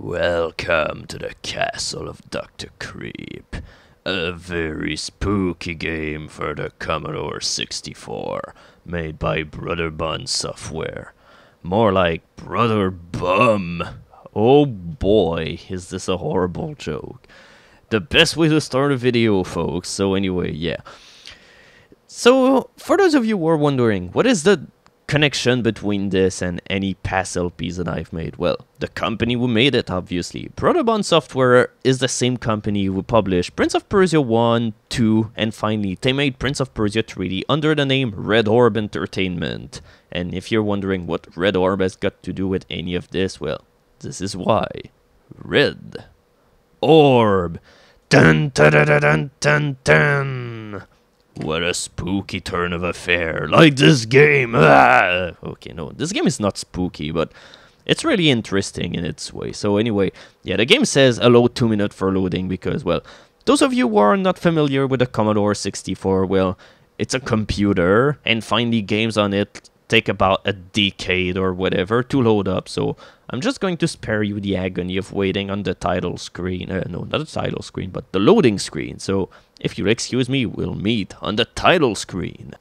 Welcome to the castle of Dr. Creep, a very spooky game for the Commodore 64, made by Brother Bun Software. More like Brother Bum. Oh boy, is this a horrible joke. The best way to start a video, folks. So anyway, yeah. So, for those of you who are wondering, what is the connection between this and any past LPs that I've made? Well, the company who made it, obviously. Brother Bun Software is the same company who published Prince of Persia 1, 2, and finally they made Prince of Persia 3D under the name Red Orb Entertainment. And if you're wondering what Red Orb has got to do with any of this, well, this is why. Red Orb. Dun dun dun dun dun dun dun. What a spooky turn of affair, like this game. Ah! Okay, no, this game is not spooky, but it's really interesting in its way. So anyway, yeah, the game says allow 2 minutes for loading because, well, those of you who are not familiar with the Commodore 64, well, it's a computer, and finally games on it take about a decade or whatever to load up, so I'm just going to spare you the agony of waiting on the title screen. No, not the title screen, but the loading screen. So, if you'll excuse me, we'll meet on the title screen.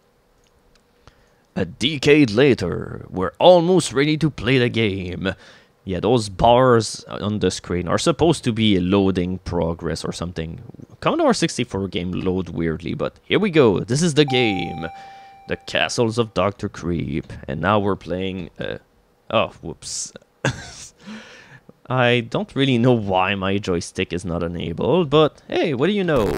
A decade later, we're almost ready to play the game. Yeah, those bars on the screen are supposed to be loading progress or something. Commodore 64 game load weirdly, but here we go. This is the game. The Castles of Dr. Creep. And now we're playing... oh, whoops. I don't really know why my joystick is not enabled, but hey, what do you know?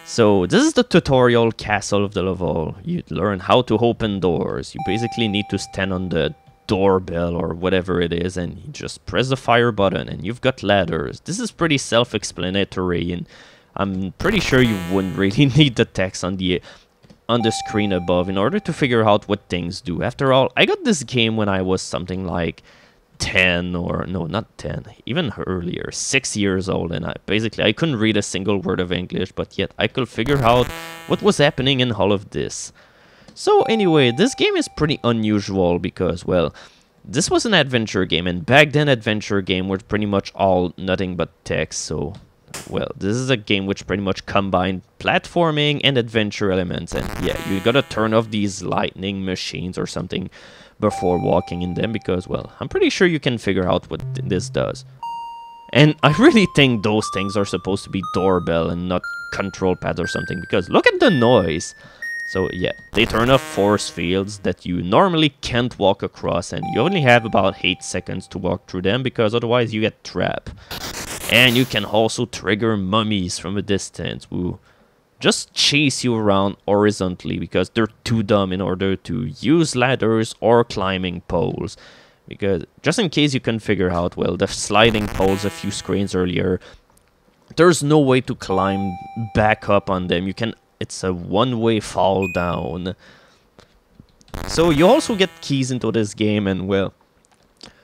So, this is the tutorial castle of the level. You learn how to open doors. You basically need to stand on the doorbell or whatever it is, and you just press the fire button, and you've got ladders. This is pretty self-explanatory, and I'm pretty sure you wouldn't really need the text on the screen above in order to figure out what things do. After all, I got this game when I was something like 10 or no, not 10, even earlier, 6 years old, and I couldn't read a single word of English, but yet I could figure out what was happening in all of this. So anyway, this game is pretty unusual because, well, this was an adventure game, and back then adventure game were pretty much all nothing but text, so well, this is a game which pretty much combined platforming and adventure elements, and yeah, you gotta turn off these lightning machines or something before walking in them because, well, I'm pretty sure you can figure out what this does. And I really think those things are supposed to be doorbell and not control pads or something because look at the noise. So yeah, they turn off force fields that you normally can't walk across, and you only have about 8 seconds to walk through them because otherwise you get trapped. And you can also trigger mummies from a distance who just chase you around horizontally because they're too dumb in order to use ladders or climbing poles. Because just in case you can figure out, well, the sliding poles a few screens earlier, there's no way to climb back up on them. It's a one-way fall down. So you also get keys into this game, and well,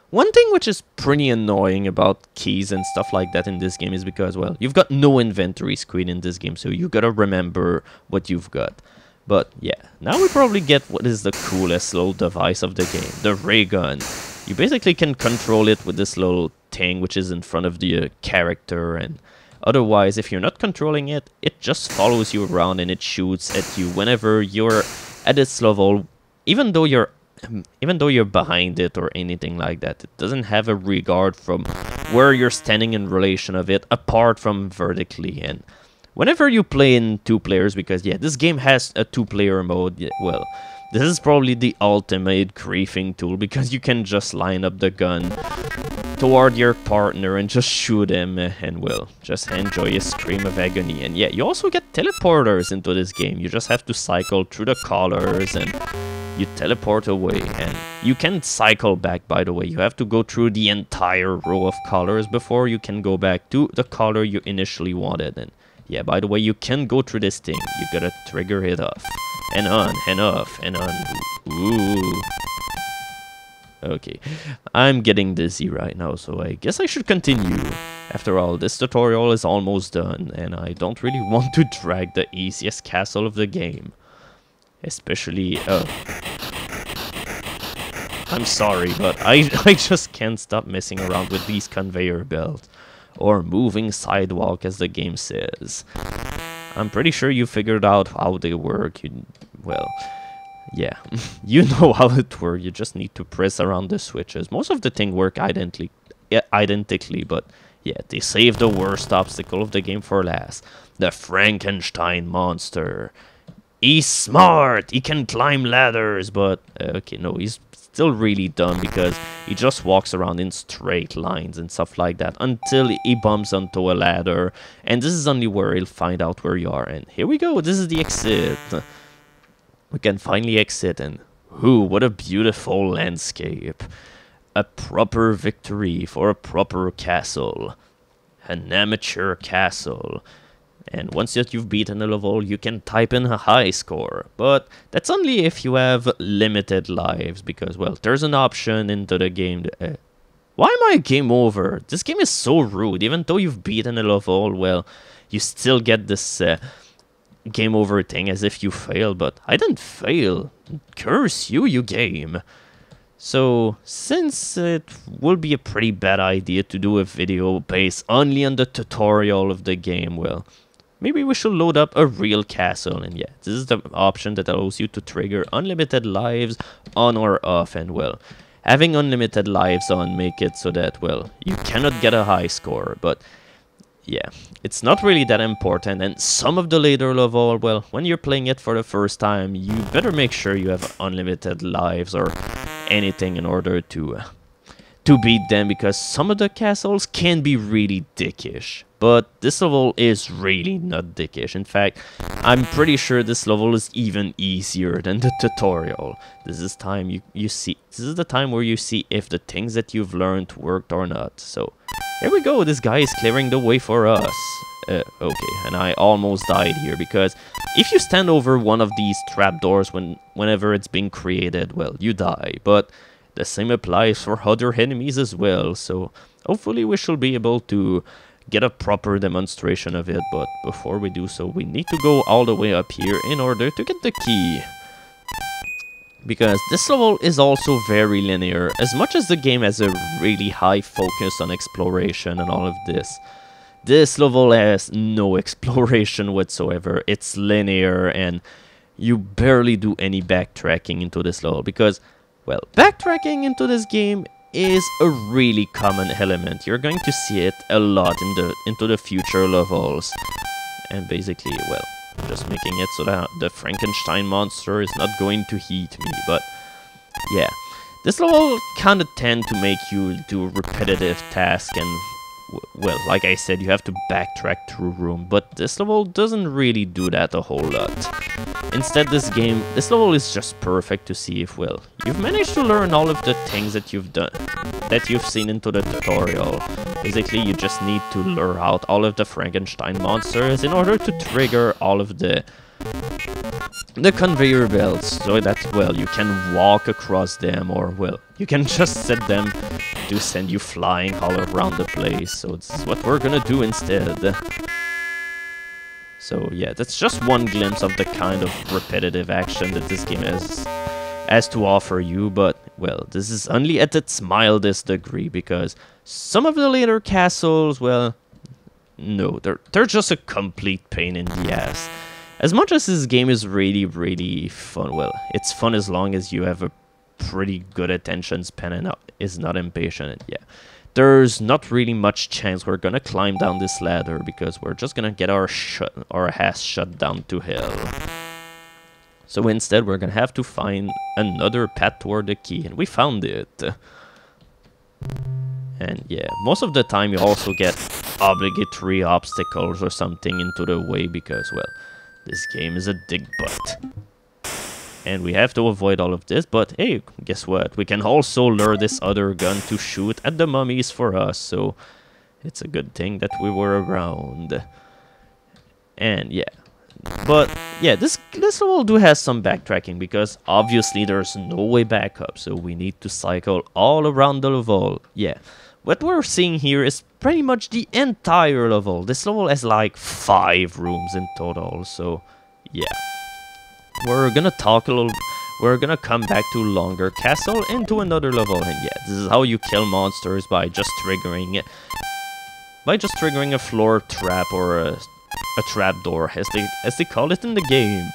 one thing which is pretty annoying about keys and stuff like that in this game is because, well, you've got no inventory screen in this game, so you gotta remember what you've got. But yeah, now we probably get what is the coolest little device of the game, the ray gun. You basically can control it with this little thing which is in front of the character, and otherwise, if you're not controlling it, it just follows you around and it shoots at you whenever you're at this level, even though you're behind it or anything like that. It doesn't have a regard from where you're standing in relation of it, apart from vertically. And whenever you play in 2 players, because yeah, this game has a 2-player mode, yeah, well, this is probably the ultimate griefing tool because you can just line up the gun toward your partner and just shoot him and, well, just enjoy a scream of agony. And yeah, you also get teleporters into this game. You just have to cycle through the colors and you teleport away, and you can cycle back, by the way. You have to go through the entire row of colors before you can go back to the color you initially wanted. And yeah, by the way, you can go through this thing. You gotta trigger it off and on and off and on. Ooh. Okay, I'm getting dizzy right now, so I guess I should continue. After all, this tutorial is almost done, and I don't really want to drag the easiest castle of the game. Especially, I'm sorry, but I just can't stop messing around with these conveyor belts. Or moving sidewalk, as the game says. I'm pretty sure you figured out how they work. Well, yeah, you know how it works. You just need to press around the switches. Most of the things work identically, but yeah, they save the worst obstacle of the game for last. The Frankenstein monster. He's smart. He can climb ladders, but okay, no, he's still really dumb because he just walks around in straight lines and stuff like that until he bumps onto a ladder, and this is only where he'll find out where you are. And here we go, this is the exit. We can finally exit, and what a beautiful landscape. A proper victory for a proper castle. An amateur castle. And once that you've beaten a level, you can type in a high score. But that's only if you have limited lives, because, well, there's an option into the game. Why am I game over? This game is so rude. Even though you've beaten a level, well, you still get this game over thing as if you failed. But I didn't fail. Curse you, you game. So, since it will be a pretty bad idea to do a video based only on the tutorial of the game, well, maybe we should load up a real castle. And yeah, this is the option that allows you to trigger unlimited lives on or off. And well, having unlimited lives on make it so that, well, you cannot get a high score. But yeah, it's not really that important. And some of the later level, well, when you're playing it for the first time, you better make sure you have unlimited lives or anything in order to beat them, because some of the castles can be really dickish. But this level is really not dickish. In fact, I'm pretty sure this level is even easier than the tutorial. This is the time where you see if the things that you've learned worked or not. So here we go, this guy is clearing the way for us. Okay, and I almost died here, because if you stand over one of these trapdoors whenever it's being created, well, you die. But the same applies for other enemies as well, so hopefully we shall be able to get a proper demonstration of it. But before we do so, we need to go all the way up here in order to get the key. Because this level is also very linear, as much as the game has a really high focus on exploration and all of this. This level has no exploration whatsoever. It's linear, and you barely do any backtracking into this level, because, well, backtracking into this game is a really common element. You're going to see it a lot into the future levels. And basically, well, just making it so that the Frankenstein monster is not going to eat me. But yeah, this level kind of tend to make you do repetitive tasks, and well, like I said, you have to backtrack through room, but this level doesn't really do that a whole lot. Instead, this level is just perfect to see if, well, you've managed to learn all of the things that you've done, that you've seen into the tutorial. Basically, you just need to lure out all of the Frankenstein monsters in order to trigger all of the conveyor belts, so that, well, you can walk across them, or, well, you can just set them to send you flying all around the place. So it's what we're gonna do instead. So yeah, that's just one glimpse of the kind of repetitive action that this game has to offer you. But, well, this is only at its mildest degree, because some of the later castles, well, no, they're just a complete pain in the ass. As much as this game is really, really fun, well, it's fun as long as you have a pretty good attention span and is not impatient. Yeah, there's not really much chance we're gonna climb down this ladder, because we're just gonna get our ass shut down to hell. So instead, we're gonna have to find another path toward the key, and we found it. And yeah, most of the time you also get obligatory obstacles or something into the way, because, well, this game is a dig butt. And we have to avoid all of this, but hey, guess what? We can also lure this other gun to shoot at the mummies for us, so it's a good thing that we were around. And yeah, but yeah, this level has some backtracking, because obviously there's no way back up, so we need to cycle all around the level. Yeah, what we're seeing here is pretty much the entire level. This level has like 5 rooms in total, so yeah. We're gonna talk a little. we're gonna come back to Longer Castle and to another level. And yeah, this is how you kill monsters, by just triggering a floor trap or a trap door, as they call it in the game.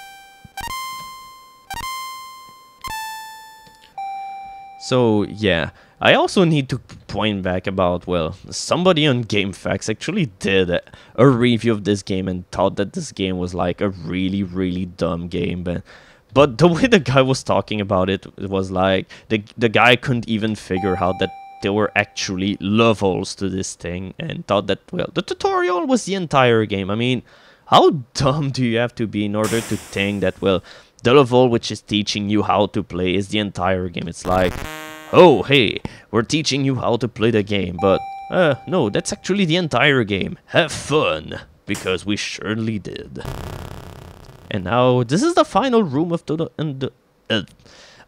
So yeah, I also need to point back about, well, somebody on GameFAQs actually did a review of this game and thought that this game was like a really, really dumb game. But the way the guy was talking about it, it was like the guy couldn't even figure out that there were actually levels to this thing, and thought that, well, the tutorial was the entire game. I mean, how dumb do you have to be in order to think that, well, the level which is teaching you how to play is the entire game? It's like, oh, hey, we're teaching you how to play the game, but no, that's actually the entire game. Have fun, because we surely did. And now, this is the final room of the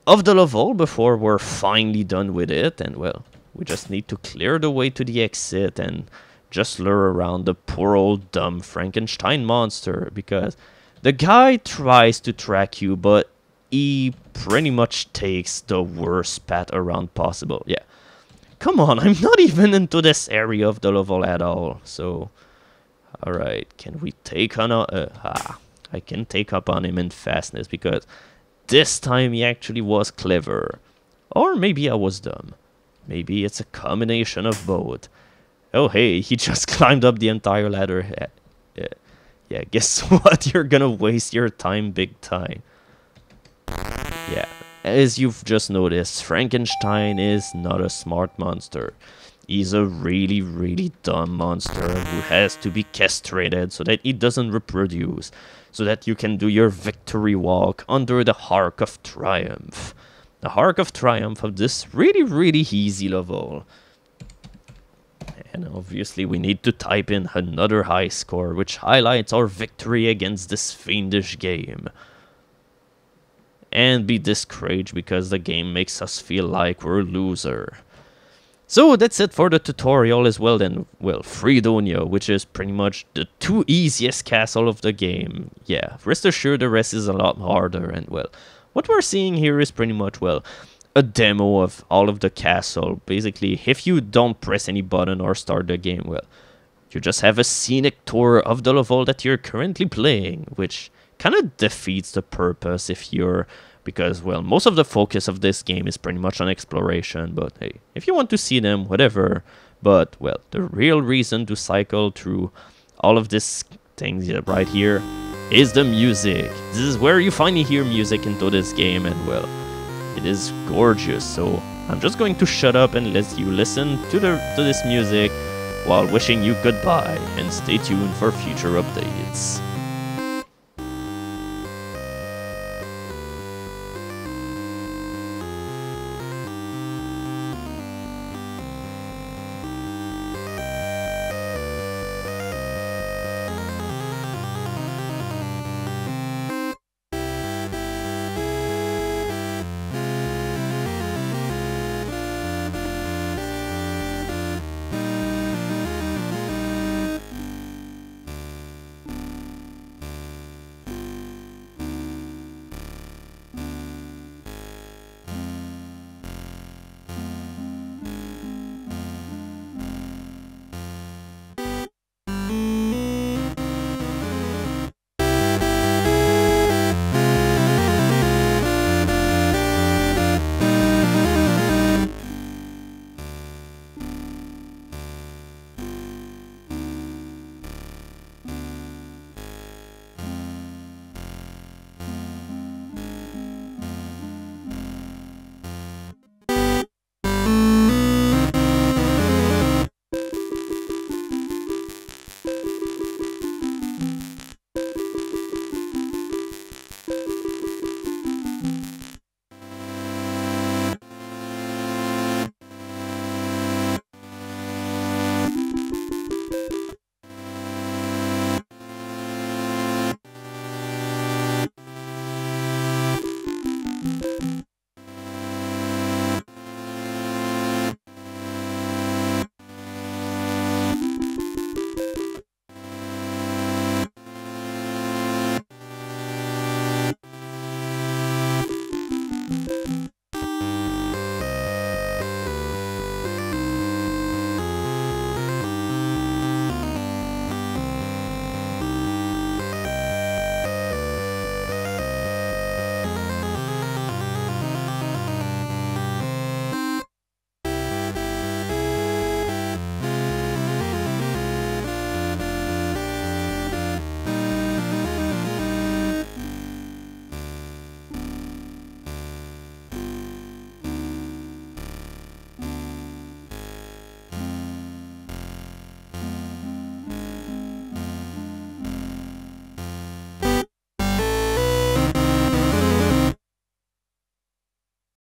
level before we're finally done with it, and well, we just need to clear the way to the exit and just lure around the poor old dumb Frankenstein monster, because the guy tries to track you, but he pretty much takes the worst path around possible. Yeah. Come on, I'm not even into this area of the level at all. So, alright, can we take on I can take up on him in fastness, because this time he actually was clever. Or maybe I was dumb. Maybe it's a combination of both. Oh hey, he just climbed up the entire ladder. Yeah, guess what? You're gonna waste your time big time. Yeah, as you've just noticed, Frankenstein is not a smart monster. He's a really, really dumb monster who has to be castrated so that he doesn't reproduce, so that you can do your victory walk under the Arc of Triumph. The Arc of Triumph of this really, really easy level. And obviously we need to type in another high score, which highlights our victory against this fiendish game. And be discouraged because the game makes us feel like we're a loser. So that's it for the tutorial as well then. Well, Freedonia, which is pretty much the two easiest castle of the game. Yeah, rest assured the rest is a lot harder, and well, what we're seeing here is pretty much, well, a demo of all of the castle. Basically, if you don't press any button or start the game, well, you just have a scenic tour of the level that you're currently playing, which kind of defeats the purpose if you're, because, well, most of the focus of this game is pretty much on exploration, but hey, if you want to see them, whatever. But, well, the real reason to cycle through all of these things right here is the music. This is where you finally hear music into this game, and, well, it is gorgeous. So I'm just going to shut up and let you listen to this music while wishing you goodbye, and stay tuned for future updates.